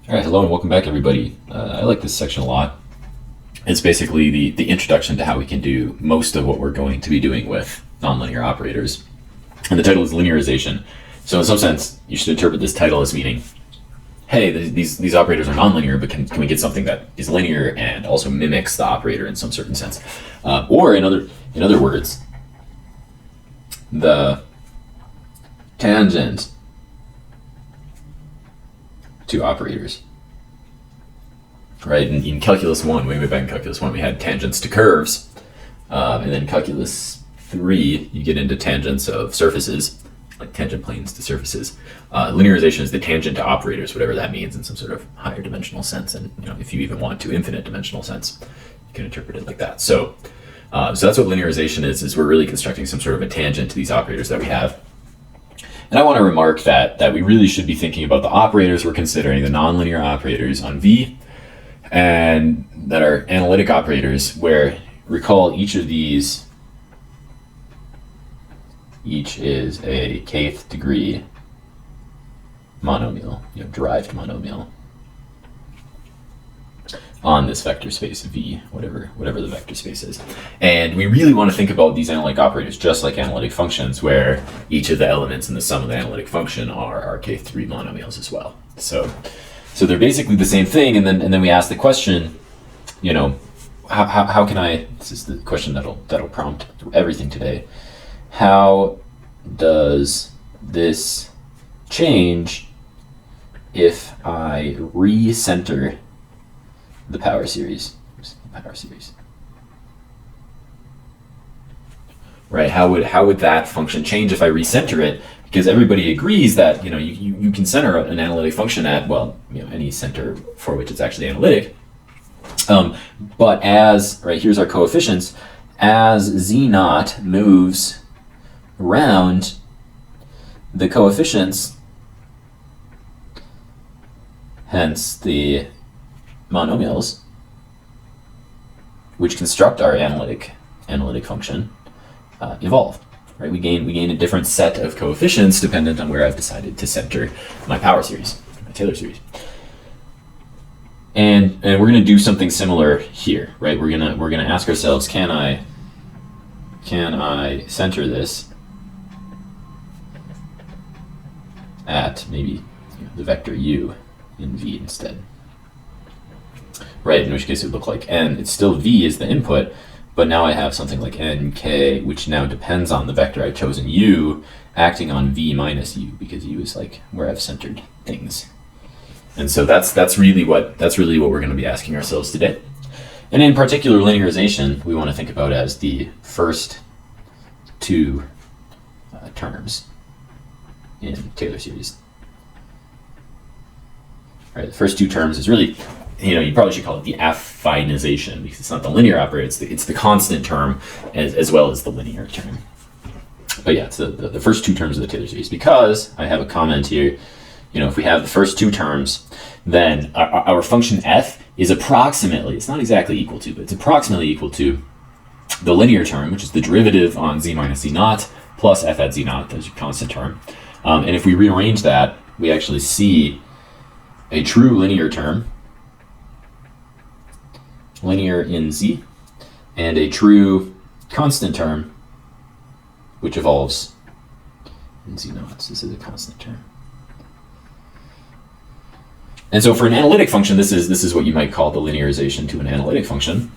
All right, hello and welcome back, everybody. I like this section a lot. It's basically the introduction to how we can do most of what we're going to be doing with nonlinear operators. And the title is Linearization. So in some sense, you should interpret this title as meaning, hey, these operators are nonlinear, but can we get something that is linear and also mimics the operator in some certain sense? Or in other words, the tangent to operators. Right, in Calculus 1, way back in Calculus 1, we had tangents to curves, and then Calculus 3, you get into tangents of surfaces, like tangent planes to surfaces. Linearization is the tangent to operators, whatever that means in some sort of higher dimensional sense, and if you even want to infinite dimensional sense, you can interpret it like that. So that's what linearization is we're really constructing some sort of a tangent to these operators that we have. And I want to remark that we really should be thinking about the operators we're considering, the nonlinear operators on V, and that are analytic operators, where, recall, each is a kth degree monomial, derived monomial on this vector space V, whatever the vector space is. And we really want to think about these analytic operators just like analytic functions, where each of the elements in the sum of the analytic function are kth degree monomials as well. So they're basically the same thing, and then we ask the question, how can I? This is the question that'll prompt everything today. How does this change if I recenter the power series? Right? How would that function change if I recenter it? Because everybody agrees that you can center an analytic function at any center for which it's actually analytic. But here's our coefficients. As z naught moves around, the coefficients, hence the monomials, which construct our analytic function, evolve. Right, we gain a different set of coefficients dependent on where I've decided to center my power series, my Taylor series. And we're going to do something similar here, right? We're gonna ask ourselves, can I center this at maybe the vector u in V instead? Right, in which case it would look like n. It's still V is the input, but now I have something like nk, which now depends on the vector I've chosen u, acting on V minus u, because u is like where I've centered things. And so that's really what we're going to be asking ourselves today. And in particular, linearization, we want to think about as the first two terms in Taylor series. Right, the first two terms is really, you probably should call it the affinization, because it's not the linear operator, it's the constant term as well as the linear term. But yeah, it's the first two terms of the Taylor series, because I have a comment here. If we have the first two terms, then our function f is approximately, it's not exactly equal to, but it's approximately equal to the linear term, which is the derivative on z minus z naught plus f at z naught, that's your constant term. And if we rearrange that, we actually see a true linear term, linear in z, and a true constant term, which evolves in z naught. So this is a constant term. And so for an analytic function, this is what you might call the linearization to an analytic function.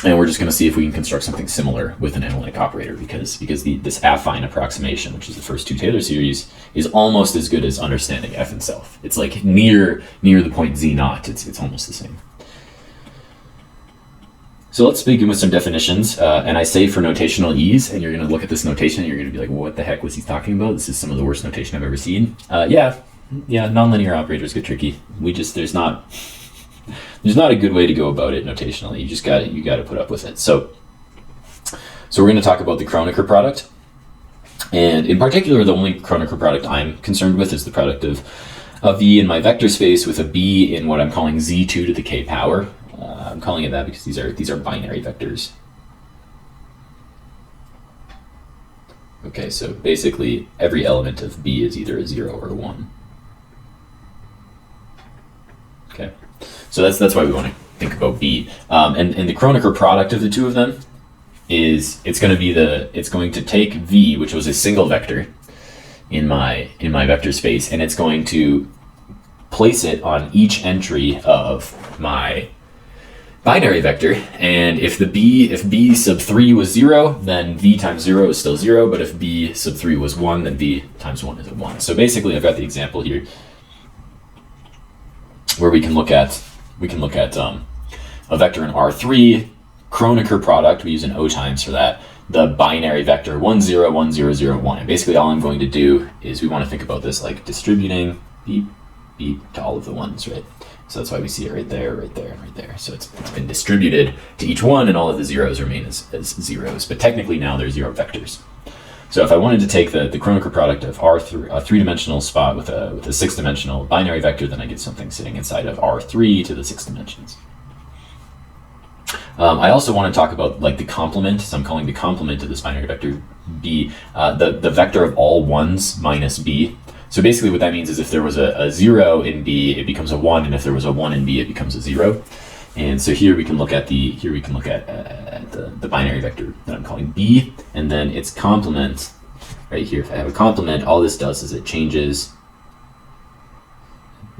And we're just going to see if we can construct something similar with an analytic operator, because this affine approximation, which is the first two Taylor series, is almost as good as understanding f itself. It's like near the point z naught. It's almost the same. So let's begin with some definitions. And I say for notational ease, and you're going to look at this notation and you're going to be like, well, what the heck was he talking about? This is some of the worst notation I've ever seen. Yeah, nonlinear operators get tricky. There's not a good way to go about it notationally. You got to put up with it. So we're going to talk about the Kronecker product, and in particular, the only Kronecker product I'm concerned with is the product of a V in my vector space with a B in what I'm calling z2 to the k power. I'm calling it that because these are binary vectors. Okay, so basically every element of B is either a 0 or a 1. Okay, so that's why we want to think about B. And the Kronecker product of the two of them is it's going to take V, which was a single vector in my vector space, and it's going to place it on each entry of my binary vector. And if B sub 3 was 0, then V times 0 is still 0, but if B sub 3 was 1, then V times 1 is a 1. So basically I've got the example here where we can look at a vector in R3, Kronecker product, we use an O times for that, the binary vector 1, 0, 1, 0, 0, 1. And basically all I'm going to do is we want to think about this like distributing beep, beep to all of the ones, right? So that's why we see it right there, right there, and right there. So it's been distributed to each one, and all of the zeros remain as zeros. But technically now they're 0 vectors. So if I wanted to take the Kronecker product of R3, a 3-dimensional spot with a 6-dimensional binary vector, then I get something sitting inside of R3 to the 6 dimensions. I also want to talk about like the complement. So I'm calling the complement of this binary vector B, the vector of all ones minus B. So basically what that means is if there was a 0 in B, it becomes a 1, and if there was a 1 in B, it becomes a 0. And so here we can look at the binary vector that I'm calling B, and then its complement right here. If I have a complement, all this does is it changes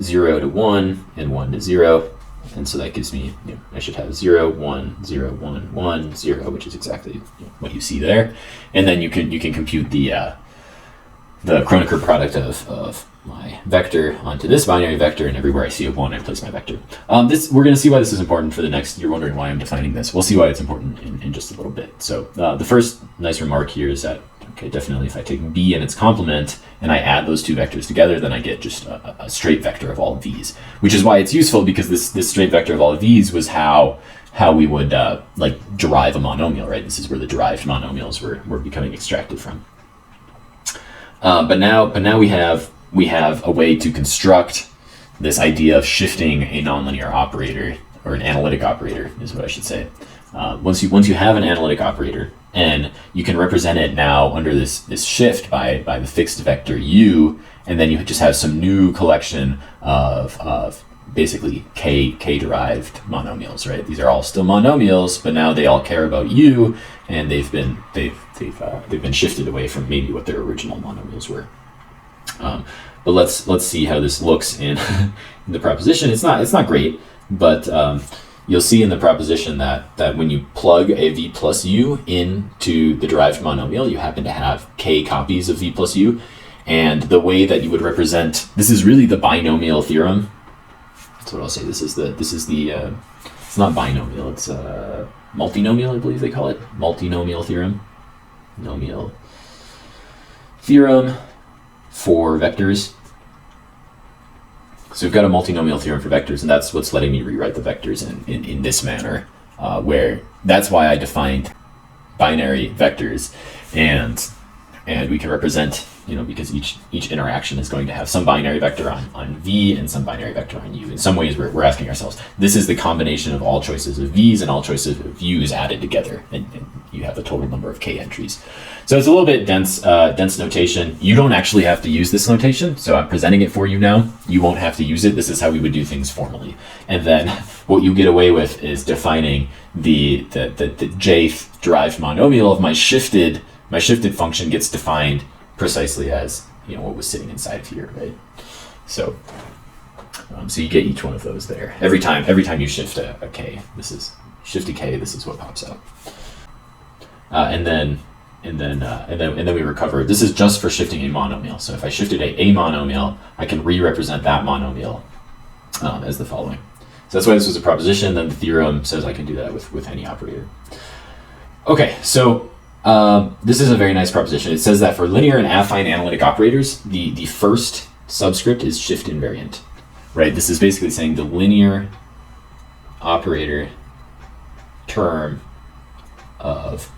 0 to 1 and 1 to 0. And so that gives me, I should have 0, 1, 0, 1, 1, 0, which is exactly what you see there. And then you can compute the Kronecker product of my vector onto this binary vector, and everywhere I see a 1, I place my vector. We're going to see why this is important for the next. You're wondering why I'm defining this. We'll see why it's important in just a little bit. So the first nice remark here is that, okay, definitely if I take B and its complement and I add those two vectors together, then I get just a straight vector of all of these, which is why it's useful, because this straight vector of all of these was how we would like derive a monomial, right? This is where the derived monomials were becoming extracted from. But now we have a way to construct this idea of shifting a nonlinear operator, or an analytic operator is what I should say. Once you have an analytic operator, and you can represent it now under this shift by the fixed vector u, and then you just have some new collection of basically k derived monomials, right? These are all still monomials, but now they all care about u, and they've been shifted away from maybe what their original monomials were. But let's see how this looks in the proposition. It's not great, but you'll see in the proposition that when you plug a v plus u into the derived monomial, you happen to have k copies of v plus u, and the way that you would represent this is really the binomial theorem. That's what I'll say. This is the it's not binomial, it's multinomial, I believe they call it. Multinomial theorem. Nomial theorem for vectors. So we've got a multinomial theorem for vectors, and that's what's letting me rewrite the vectors in this manner, where that's why I defined binary vectors, and we can represent, because each interaction is going to have some binary vector on v and some binary vector on u. In some ways, we're asking ourselves, this is the combination of all choices of v's and all choices of u's added together, and you have a total number of k entries. So it's a little bit dense notation. You don't actually have to use this notation, so I'm presenting it for you now. You won't have to use it. This is how we would do things formally. And then what you get away with is defining the jth derived monomial of my shifted function gets defined precisely as what was sitting inside of here, right? So so you get each one of those there every time you shift a k. This is shift a k. This is what pops out, and then we recover. This is just for shifting a monomial. So if I shifted a monomial, I can re-represent that monomial as the following. So that's why this was a proposition. Then the theorem says I can do that with any operator. Okay, so this is a very nice proposition. It says that for linear and affine analytic operators, the first subscript is shift invariant, right? This is basically saying the linear operator term of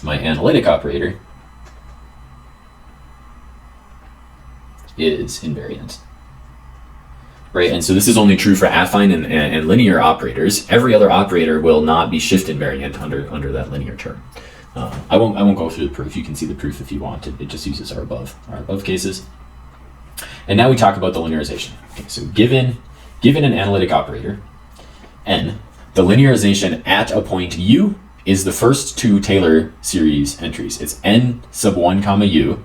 my analytic operator is invariant, right? And so this is only true for affine and linear operators. Every other operator will not be shift invariant under that linear term. I won't go through the proof. You can see the proof if you want. It just uses our above cases. And now we talk about the linearization. Okay, so given given an analytic operator, n, the linearization at a point u is the first two Taylor series entries. It's n sub 1 comma u,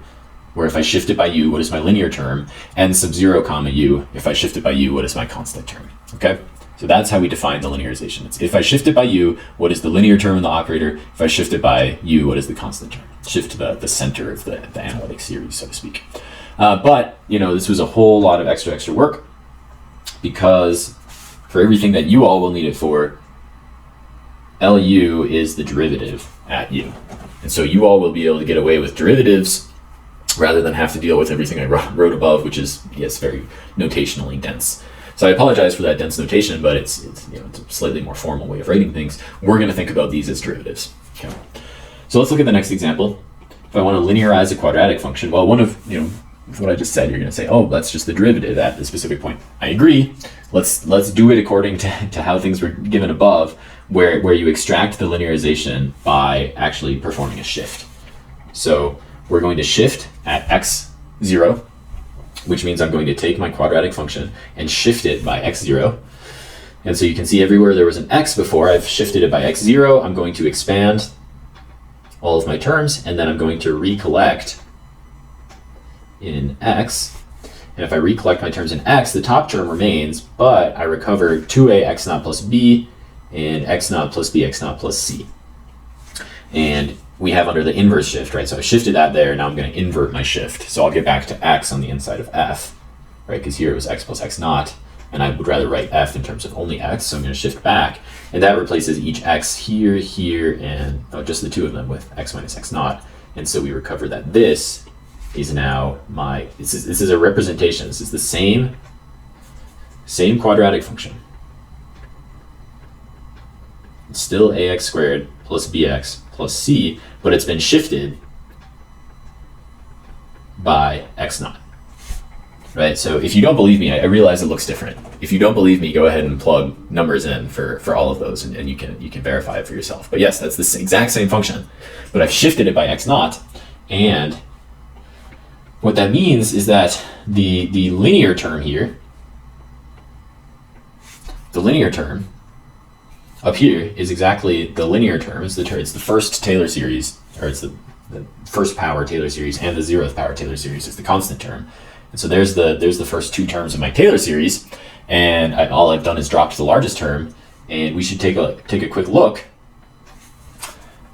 where if I shift it by u, what is my linear term? N sub 0 comma u, if I shift it by u, what is my constant term? Okay? So that's how we define the linearization. It's if I shift it by u, what is the linear term in the operator? If I shift it by u, what is the constant term? Shift to the center of the analytic series, so to speak. But, this was a whole lot of extra work, because for everything that you all will need it for, LU is the derivative at u. And so you all will be able to get away with derivatives rather than have to deal with everything I wrote above, which is, yes, very notationally dense. So I apologize for that dense notation, but it's a slightly more formal way of writing things. We're going to think about these as derivatives. Okay. So let's look at the next example. If I want to linearize a quadratic function, well, one of what I just said, you're going to say, oh, that's just the derivative at the specific point. I agree. Let's do it according to how things were given above, where you extract the linearization by actually performing a shift. So we're going to shift at x0, which means I'm going to take my quadratic function and shift it by x0. And so you can see everywhere there was an x before, I've shifted it by x0. I'm going to expand all of my terms, and then I'm going to recollect in x. And if I recollect my terms in x, the top term remains, but I recover 2a x naught plus b and x naught plus b x naught plus c. And we have under the inverse shift, right? So I shifted that there, now I'm going to invert my shift. So I'll get back to x on the inside of f, right? Because here it was x plus x naught, and I would rather write f in terms of only x, so I'm going to shift back. And that replaces each x here, here, and just the two of them with x minus x naught. And so we recover that this is now this is a representation. This is the same quadratic function. It's still ax squared plus bx plus c, but it's been shifted by x naught, right? So if you don't believe me, I realize it looks different. If you don't believe me, go ahead and plug numbers in for all of those, and you can verify it for yourself. But yes, that's the exact same function, but I've shifted it by x naught, and what that means is that the linear term here, the linear term up here is exactly the linear term. It's the first Taylor series, or it's the first power Taylor series, and the 0th power Taylor series is the constant term. And so there's the first two terms of my Taylor series, and all I've done is dropped the largest term. And we should take a quick look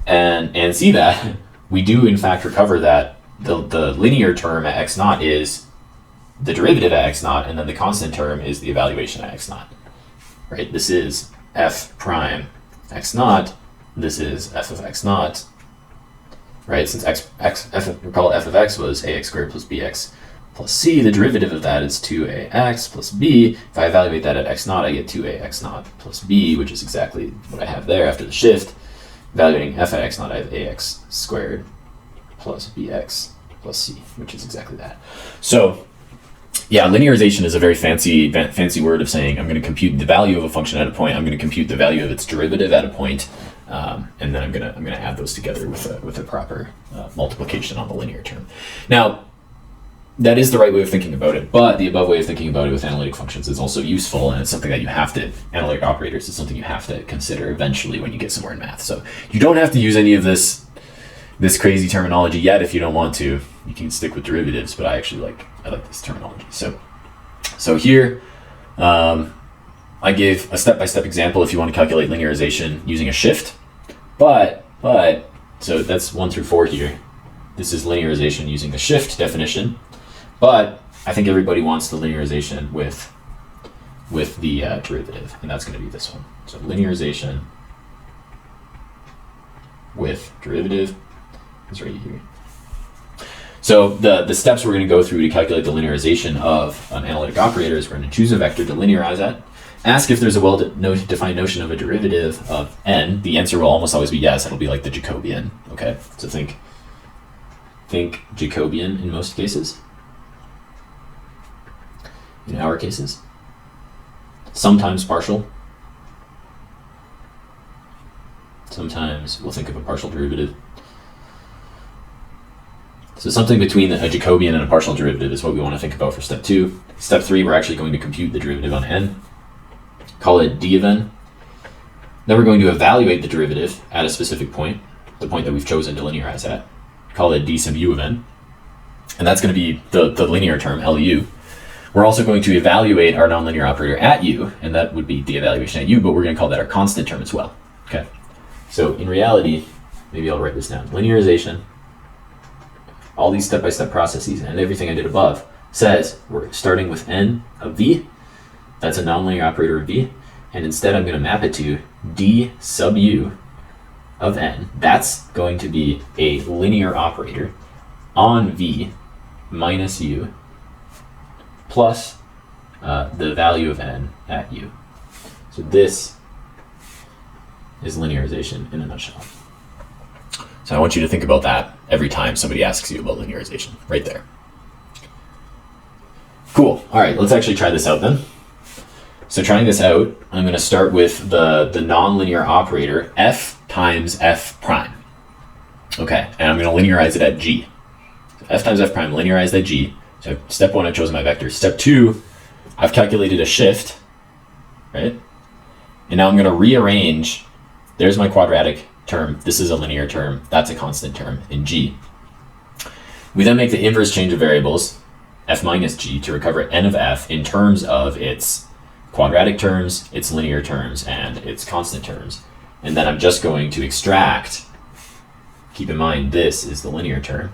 and see that we do in fact recover that the linear term at x naught is the derivative at x naught, and then the constant term is the evaluation at x naught, right? This is f prime x naught, this is f of x naught, right? Since recall f of x was ax squared plus bx plus c, the derivative of that is 2ax plus b. If I evaluate that at x naught, I get 2ax naught plus b, which is exactly what I have there after the shift. Evaluating f at x naught, I have ax squared plus bx plus c, which is exactly that. So yeah, linearization is a very fancy word of saying I'm going to compute the value of a function at a point, I'm going to compute the value of its derivative at a point, and then I'm going to add those together with a proper multiplication on the linear term. Now, that is the right way of thinking about it, but the above way of thinking about it with analytic functions is also useful, and it's something that analytic operators is something you have to consider eventually when you get somewhere in math. So you don't have to use any of this crazy terminology yet if you don't want to. You can stick with derivatives, but I actually like this terminology. So here, I gave a step-by-step example if you want to calculate linearization using a shift, but so that's 1 through 4 here. This is linearization using the shift definition, but I think everybody wants the linearization with the derivative, and that's going to be this one. So linearization with derivative is right here. So the steps we're going to go through to calculate the linearization of an analytic operator is we're going to choose a vector to linearize at, ask if there's a well-defined notion of a derivative of n. The answer will almost always be yes. It'll be like the Jacobian. Okay, so think Jacobian in most cases. In our cases, sometimes partial. Sometimes we'll think of a partial derivative. So something between a Jacobian and a partial derivative is what we want to think about for step 2. Step 3, we're actually going to compute the derivative on n. call it d of n. Then we're going to evaluate the derivative at a specific point, the point that we've chosen to linearize at, call it d sub u of n. And that's going to be the linear term, LU. We're also going to evaluate our nonlinear operator at u, and that would be the evaluation at u, but we're going to call that our constant term as well. Okay. So in reality, maybe I'll write this down. Linearization, all these step-by-step processes and everything I did above says we're starting with n of v. That's a nonlinear operator of v. And instead I'm going to map it to d sub u of n. That's going to be a linear operator on v minus u plus the value of n at u. So this is linearization in a nutshell. So I want you to think about that every time somebody asks you about linearization, right there. Cool. All right, let's actually try this out then. So trying this out, I'm going to start with the nonlinear operator f times f prime. Okay, and I'm going to linearize it at g. So f times f prime linearized at g. So step one, I've chosen my vector. Step two, I've calculated a shift, right? And now I'm going to rearrange. There's my quadratic term. This is a linear term. That's a constant term in g. We then make the inverse change of variables, f minus g, to recover n of f in terms of its quadratic terms, its linear terms, and its constant terms. And then I'm just going to extract, keep in mind this is the linear term,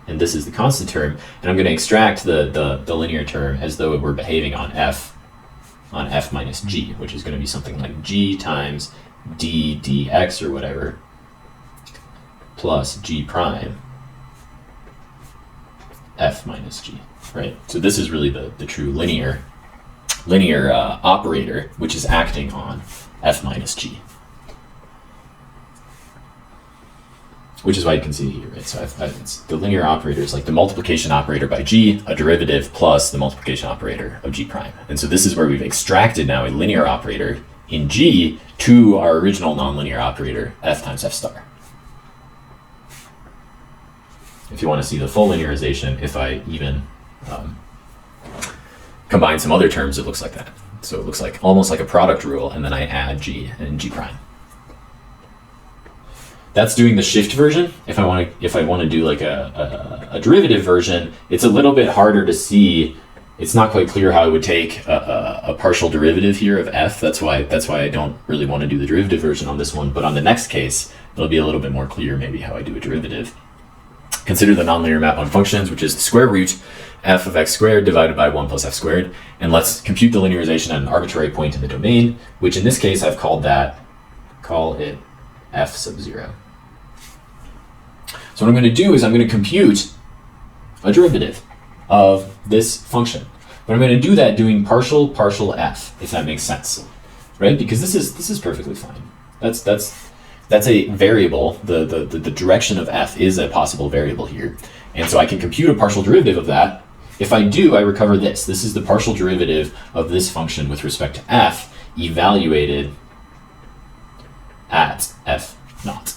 and this is the constant term, and I'm going to extract the linear term as though it were behaving on f minus g, which is going to be something like g times d dx or whatever, plus g prime f minus g, right? So this is really the true linear operator, which is acting on f minus g. Which is why you can see it here, right? So it's the linear operator is like the multiplication operator by g, a derivative plus the multiplication operator of g prime. And so this is where we've extracted now a linear operator in g to our original nonlinear operator, f times f star. If you want to see the full linearization, if I even combine some other terms, it looks like that. So it looks like almost like a product rule, and then I add g and g prime. That's doing the shift version. If I want to do like a derivative version, it's a little bit harder to see. It's not quite clear how I would take a partial derivative here of f. That's why I don't really want to do the derivative version on this one. But on the next case, it'll be a little bit more clear maybe how I do a derivative. Consider the nonlinear map on functions, which is the square root f of x squared divided by 1 plus f squared. And let's compute the linearization at an arbitrary point in the domain, which in this case I've call it f sub 0. So what I'm going to do is I'm going to compute a derivative of this function. But I'm going to do that doing partial f, if that makes sense, right? Because this is perfectly fine. That's a variable. The direction of f is a possible variable here. And so I can compute a partial derivative of that. If I do, I recover this. This is the partial derivative of this function with respect to f evaluated at f naught.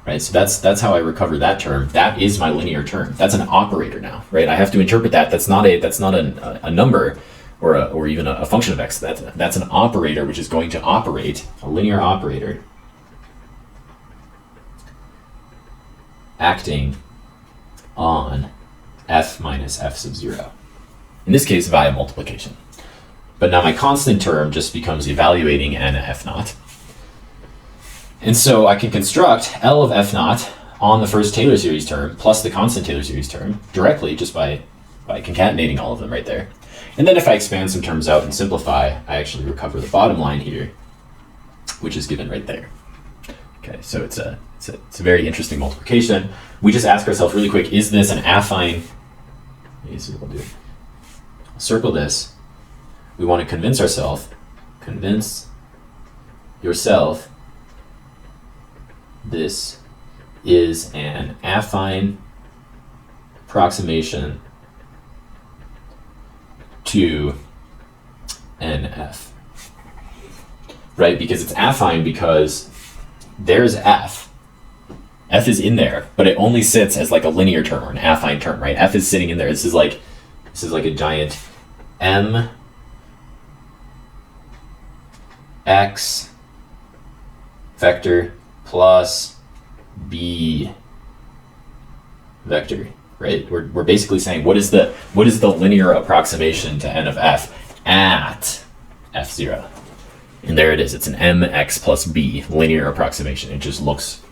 Right, so that's how I recover that term. That is my linear term. That's an operator now, right? I have to interpret that. That's not a number or even a function of x. That's an operator which is going to operate, a linear operator acting on f minus f sub 0. In this case, via multiplication. But now my constant term just becomes evaluating n at f naught. And so I can construct L of f naught on the first Taylor series term plus the constant Taylor series term directly just by concatenating all of them right there. And then if I expand some terms out and simplify, I actually recover the bottom line here, which is given right there. Okay, so it's a very interesting multiplication. We just ask ourselves really quick, is this an affine? This is what we'll do. I'll circle this. We want to convince yourself this is an affine approximation to NF, right? Because it's affine because there's F. F is in there, but it only sits as like a linear term or an affine term, right? F is sitting in there. This is like a giant M x vector plus b vector, right? We're basically saying what is the linear approximation to n of f at f0? And there it is. It's an mx plus b linear approximation. It just looks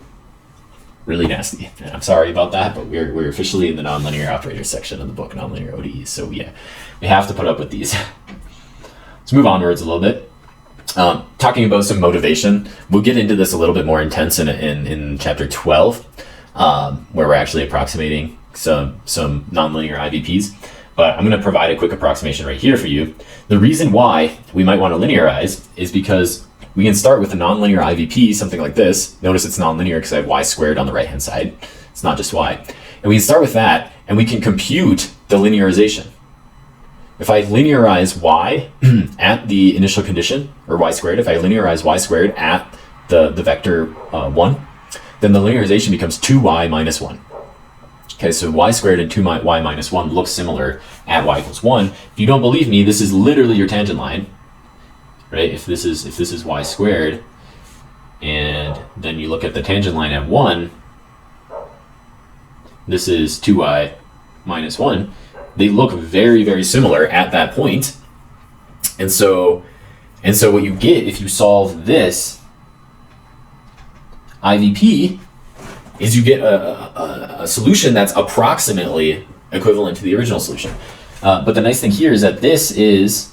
really nasty. And I'm sorry about that, but we're officially in the nonlinear operators section of the book, nonlinear ODEs. So we have to put up with these. Let's move onwards a little bit. Talking about some motivation. We'll get into this a little bit more intense in chapter 12, where we're actually approximating some nonlinear IVPs. But I'm going to provide a quick approximation right here for you. The reason why we might want to linearize is because we can start with a nonlinear IVP, something like this. Notice it's nonlinear because I have y squared on the right-hand side. It's not just y. And we can start with that, and we can compute the linearization. If I linearize y at the initial condition, or y squared, if I linearize y squared at the vector 1, then the linearization becomes 2y minus 1. Okay, so y squared and 2y minus 1 look similar at y equals 1. If you don't believe me, this is literally your tangent line, right? If this is y squared, and then you look at the tangent line at 1, this is 2y minus 1. They look very, very similar at that point. And so what you get if you solve this IVP is you get a solution that's approximately equivalent to the original solution. But the nice thing here is that this is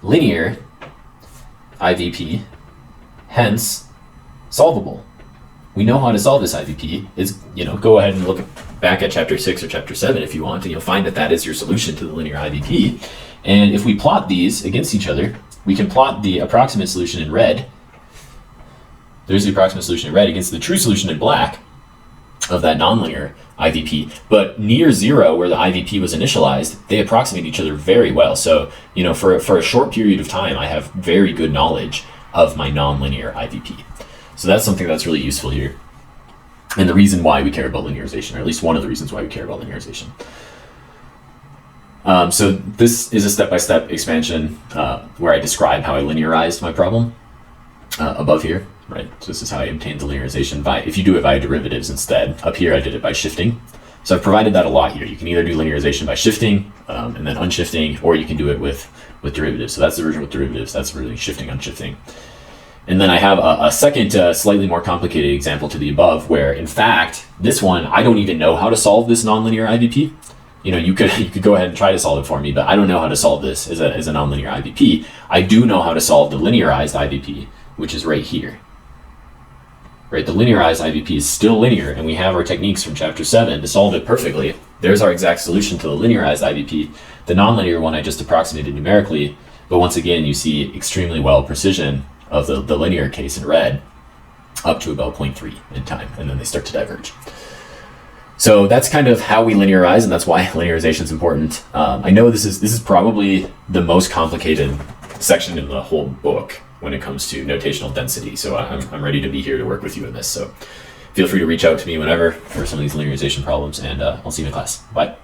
linear IVP, hence solvable. We know how to solve this IVP. It's, go ahead and look back at chapter 6 or chapter 7 if you want, and you'll find that is your solution to the linear IVP. And if we plot these against each other, we can plot the approximate solution in red. There's the approximate solution in red against the true solution in black of that nonlinear IVP. But near 0, where the IVP was initialized, they approximate each other very well. So, for a short period of time, I have very good knowledge of my nonlinear IVP. So that's something that's really useful here. And the reason why we care about linearization, or at least one of the reasons why we care about linearization. So this is a step-by-step expansion where I describe how I linearized my problem above here, right? So this is how I obtained the linearization if you do it via derivatives instead. Up here I did it by shifting. So I've provided that a lot here. You can either do linearization by shifting and then unshifting, or you can do it with derivatives. So that's the version with derivatives. That's really shifting, unshifting. And then I have a second, slightly more complicated example to the above, where in fact, this one, I don't even know how to solve this nonlinear IVP. You could go ahead and try to solve it for me, but I don't know how to solve this as a nonlinear IVP. I do know how to solve the linearized IVP, which is right here. Right, the linearized IVP is still linear, and we have our techniques from chapter 7 to solve it perfectly. There's our exact solution to the linearized IVP. The nonlinear one I just approximated numerically, but once again, you see extremely well precision of the linear case in red up to about 0.3 in time, and then they start to diverge. So that's kind of how we linearize, and that's why linearization is important. I know this is probably the most complicated section in the whole book when it comes to notational density, so I'm ready to be here to work with you in this. So feel free to reach out to me whenever for some of these linearization problems, and I'll see you in class. Bye.